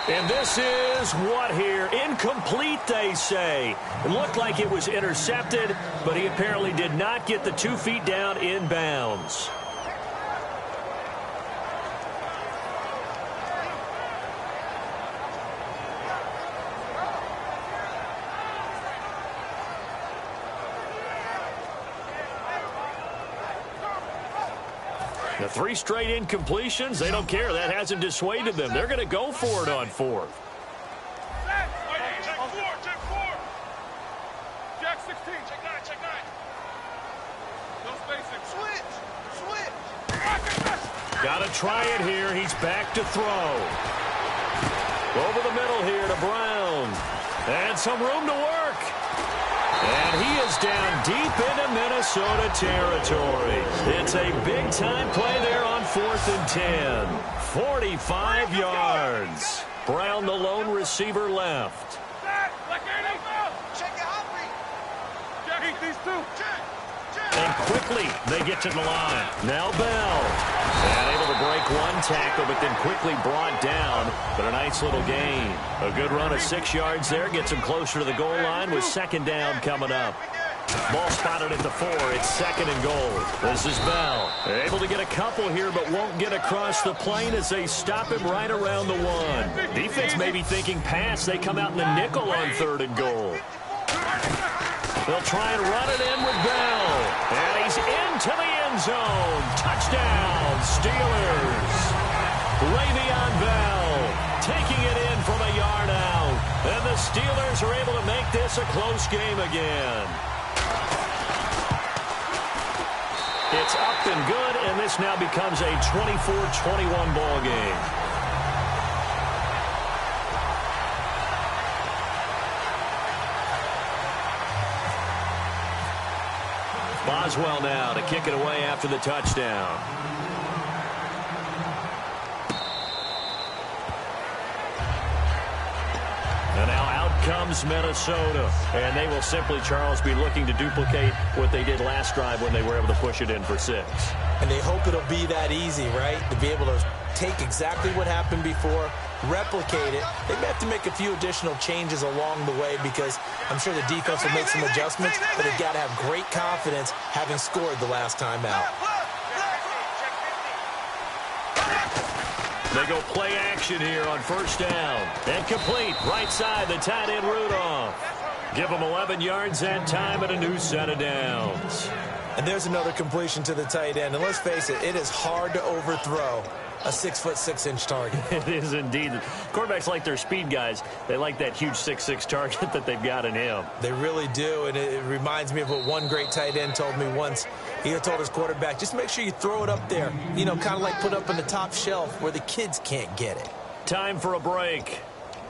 And this is what here? Incomplete, they say. It looked like it was intercepted, but he apparently did not get the 2 feet down in bounds. The 3 straight incompletions, they don't care. That hasn't dissuaded them. They're going to go for it on 4th. Check 4. Jack 16. Check 9. Check 9. No spacing. Switch. Got to try it here. He's back to throw. Over the middle here to Brown. And some room to work. And he is down deep into Minnesota territory. It's a big-time play there on 4th and 10. 45 yards. Brown, the lone receiver, left. And quickly, they get to the line. Now Bell. And able to break one tackle, but then quickly brought down. But a nice little gain. A good run of 6 yards there. Gets him closer to the goal line with 2nd down coming up. Ball spotted at the 4. It's 2nd and goal. This is Bell. Able to get a couple here, but won't get across the plane as they stop him right around the 1. Defense may be thinking pass. They come out in the nickel on 3rd and goal. They'll try and run it in with Bell. And he's into the end zone. Touchdown, Steelers. Le'Veon Bell taking it in from a yard out. And the Steelers are able to make this a close game again. It's up and good, and this now becomes a 24-21 ball game. Boswell now to kick it away after the touchdown. And now out comes Minnesota. And they will simply, Charles, be looking to duplicate what they did last drive when they were able to push it in for 6. And they hope it'll be that easy, right? To be able to take exactly what happened before, replicate it. They may have to make a few additional changes along the way because I'm sure the defense will make some adjustments, but they've got to have great confidence having scored the last time out. They go play action here on 1st down. And complete. Right side, the tight end Rudolph. Give them 11 yards that time and a new set of downs. And there's another completion to the tight end. And let's face it, it is hard to overthrow a 6'6" target. It is indeed. Quarterbacks like their speed guys. They like that huge 6'6" target that they've got in him. They really do, and it reminds me of what one great tight end told me once. He told his quarterback, just make sure you throw it up there. You know, kind of like put up on the top shelf where the kids can't get it. Time for a break.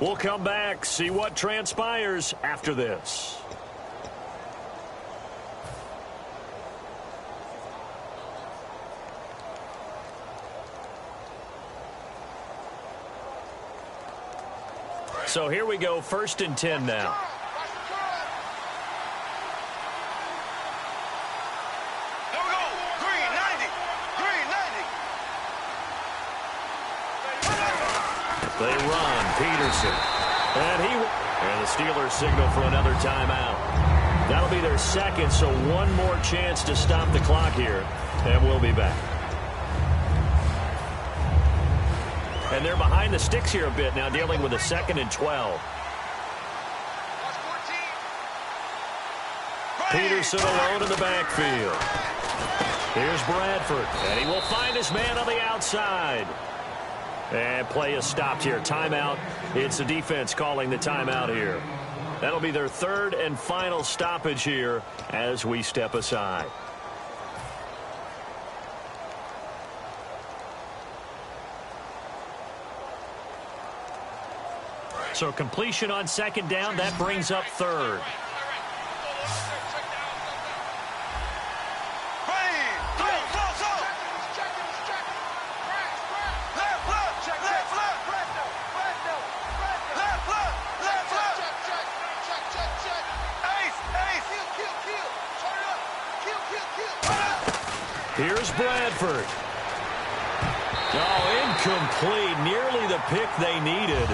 We'll come back, see what transpires after this. So here we go, 1st and 10 now. Here we go. Green 90. Green 90. They run. Peterson. And the Steelers signal for another timeout. That'll be their 2nd, so one more chance to stop the clock here. And we'll be back. And they're behind the sticks here a bit now, dealing with a 2nd and 12. Peterson alone in the backfield. Here's Bradford, and he will find his man on the outside. And play is stopped here. Timeout. It's the defense calling the timeout here. That'll be their 3rd and final stoppage here as we step aside. So completion on 2nd down, that brings up 3rd. Here's Bradford. Oh, incomplete. Nearly the pick they needed.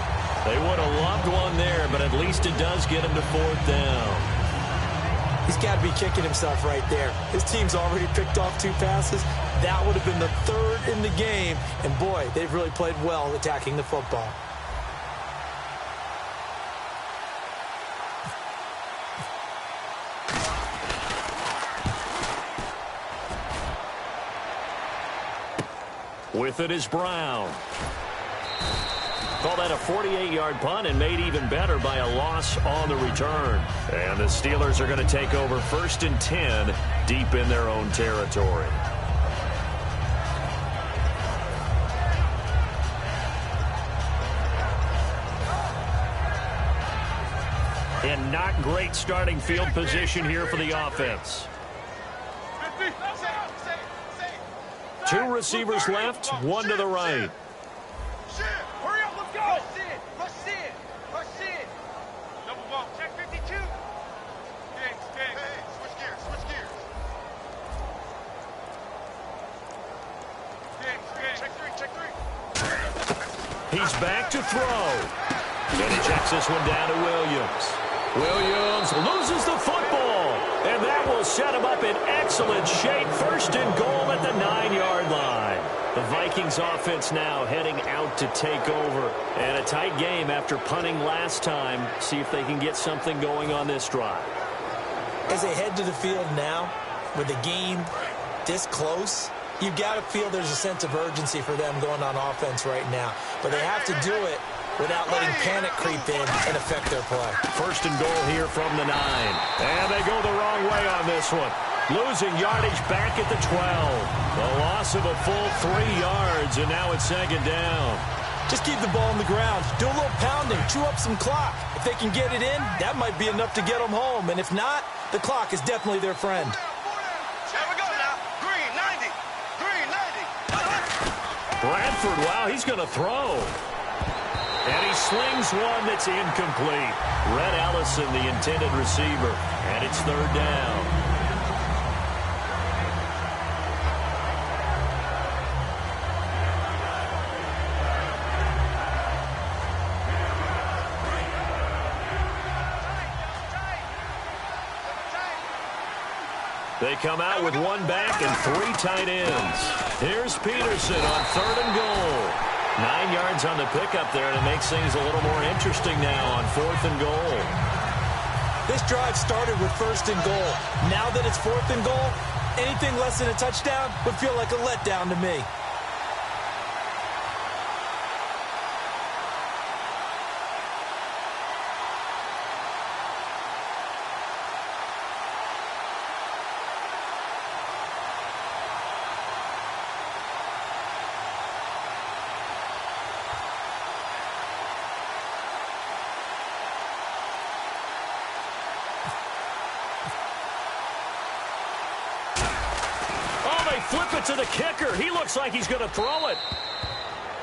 They would have loved one there, but at least it does get him to 4th down. He's got to be kicking himself right there. His team's already picked off 2 passes. That would have been the 3rd in the game. And, boy, they've really played well attacking the football. With it is Brown. Call that a 48-yard punt and made even better by a loss on the return. And the Steelers are going to take over 1st and 10 deep in their own territory. And not great starting field position here for the offense. 2 receivers left, 1 to the right. Hurry up, let's go! Rush in! Double ball, check 52. Hey, switch gears. Check 3. He's back to throw. And he checks this one down to Williams. Williams loses the football. And that will set him up in excellent shape. First and goal at the 9-yard line. The Vikings offense now heading out to take over. And a tight game after punting last time. See if they can get something going on this drive. As they head to the field now, with the game this close, you've got to feel there's a sense of urgency for them going on offense right now. But they have to do it without letting panic creep in and affect their play. First and goal here from the 9. And they go the wrong way on this one. Losing yardage back at the 12. The loss of a full 3 yards, and now it's second down. Just keep the ball on the ground. Do a little pounding. Chew up some clock. If they can get it in, that might be enough to get them home. And if not, the clock is definitely their friend. Here we go now. Green 90. Bradford, wow, he's going to throw. And he slings one that's incomplete. Red Ellison, the intended receiver. And it's third down. They come out with 1 back and 3 tight ends. Here's Peterson on 3rd and goal. 9 yards on the pickup there, and it makes things a little more interesting now on 4th and goal. This drive started with 1st and goal. Now that it's 4th and goal, anything less than a touchdown would feel like a letdown to me. Flip it to the kicker. He looks like he's going to throw it.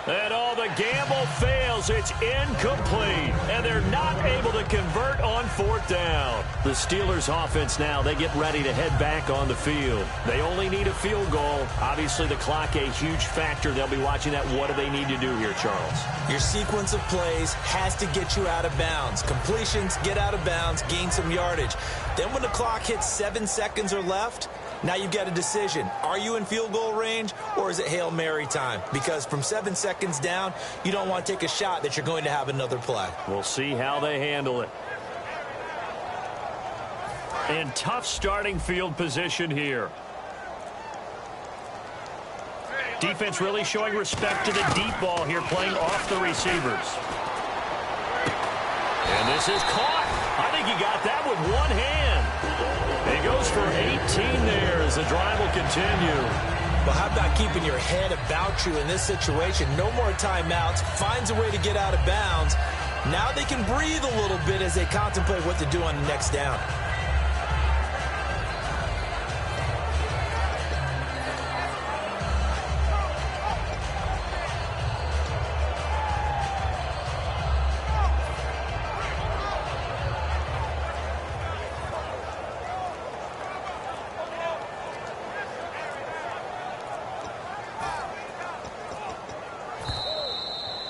And the gamble fails. It's incomplete. And they're not able to convert on 4th down. The Steelers offense now, they get ready to head back on the field. They only need a field goal. Obviously, the clock a huge factor. They'll be watching that. What do they need to do here, Charles? Your sequence of plays has to get you out of bounds. Completions, get out of bounds, gain some yardage. Then when the clock hits 7 seconds or left, now you've got a decision. Are you in field goal range, or is it Hail Mary time? Because from 7 seconds down, you don't want to take a shot that you're going to have another play. We'll see how they handle it. And tough starting field position here. Defense really showing respect to the deep ball here, playing off the receivers. And this is caught. I think he got that with one hand. He goes for 18 there as the drive will continue. Well, how about keeping your head about you in this situation? No more timeouts. Finds a way to get out of bounds. Now they can breathe a little bit as they contemplate what to do on the next down.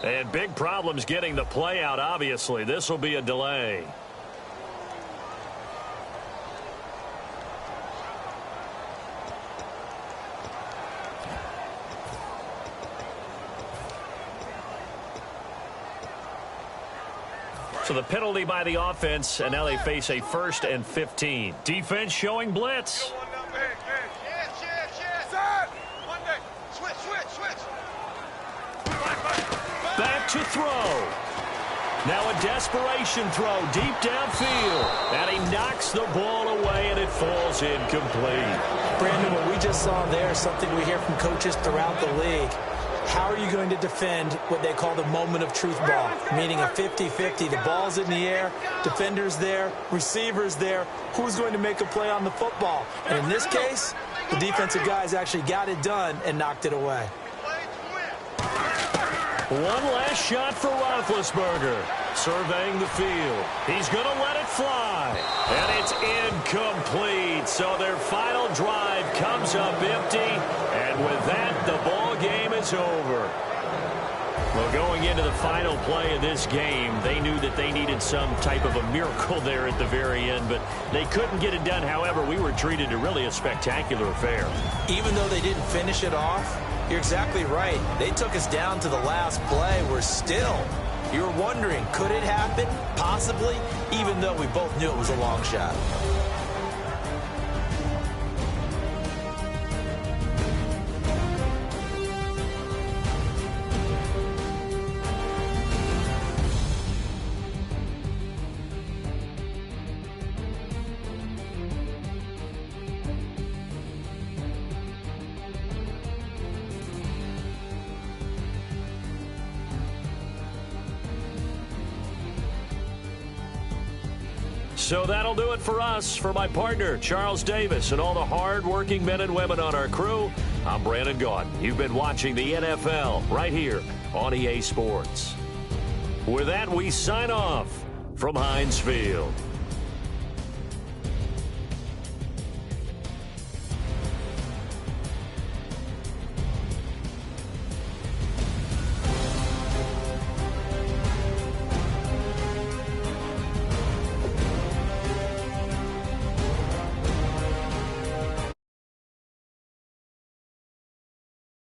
And big problems getting the play out, obviously. This will be a delay. So the penalty by the offense, and now they face a 1st and 15. Defense showing blitz. Back to throw. Now a desperation throw deep downfield. And he knocks the ball away, and it falls incomplete. Brandon, what we just saw there is something we hear from coaches throughout the league. how are you going to defend what they call the moment of truth ball, meaning a 50-50. The ball's in the air, defender's there, receiver's there. Who's going to make a play on the football? And in this case, the defensive guys actually got it done and knocked it away. One last shot for Roethlisberger. Surveying the field. He's going to let it fly. And it's incomplete. So their final drive comes up empty. And with that, the ball game is over. Well, going into the final play of this game, they knew that they needed some type of a miracle there at the very end, but they couldn't get it done. However, we were treated to really a spectacular affair. Even though they didn't finish it off, you're exactly right. They took us down to the last play. We're still, you're wondering, could it happen? Possibly, even though we both knew it was a long shot. So that'll do it for us. For my partner, Charles Davis, and all the hard-working men and women on our crew, I'm Brandon Gaudin. You've been watching the NFL right here on EA Sports. With that, we sign off from Heinz Field.